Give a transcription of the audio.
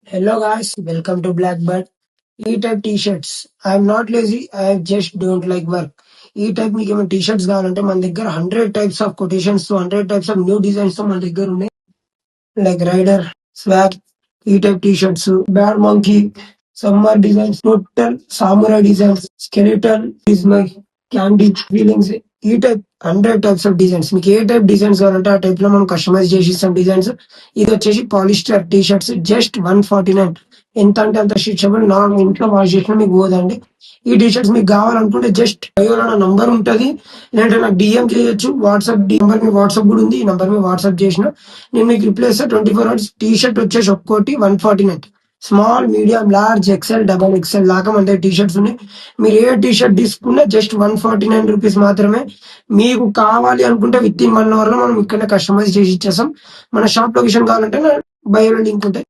Hello guys, welcome to Blackbird. E-type t-shirts. I'm not lazy, I just don't like work. E-type మీకు ఏమైనా T shirts కావాలంటే మన దగ్గర 100 types of quotations తో 100 types of new designs తో మన దగ్గర ఉన్నాయి. Like rider, swag, E-type t-shirts, bad monkey, summer designs, total samurai designs, skeleton is my candy feelings. ఈ టైప్ 100 టైప్స్ ఆఫ్ డిజైన్స్. మీకు ఏ టైప్ డిజైన్స్ కావాలంటే ఆ టైప్ లో మనం కస్టమైజ్ చేసి ఇస్తాం డిజైన్స్. ఇది వచ్చేసి పాలిస్టర్ టీ షర్ట్స్ జస్ట్ 149. ఎంత అంటే అంత స్ట్రెచబుల్, నా ఇంట్లో వాష్ చేసినా మీకు పోదండి. ఈ టీ షర్ట్స్ మీకు కావాలనుకుంటే జస్ట్ బయోలో నా నంబర్ ఉంటుంది, లేదంటే నాకు డిఎం చేయొచ్చు. వాట్సాప్ నంబర్ మీ వాట్సాప్ కూడా ఉంది. ఈ నంబర్ మీ వాట్సాప్ చేసిన నేను మీకు రిప్లై ఇస్తా 24 hours. టీ షర్ట్ వచ్చేసి ఒక్కోటి 149. Small, medium, large, XL, double XL దాకా మన దగ్గర టీ షర్ట్స్ ఉన్నాయి. మీరు ఏ టీ షర్ట్ తీసుకున్నా జస్ట్ 149 రూపీస్ మాత్రమే. మీకు కావాలి అనుకుంటే విత్ ఇన్ 1 hour లో మనం ఇక్కడ కస్టమైజ్ చేసి ఇచ్చేస్తాం. మన షాప్ లొకేషన్ కావాలంటే బయోలో లింక్ ఉంటాయి.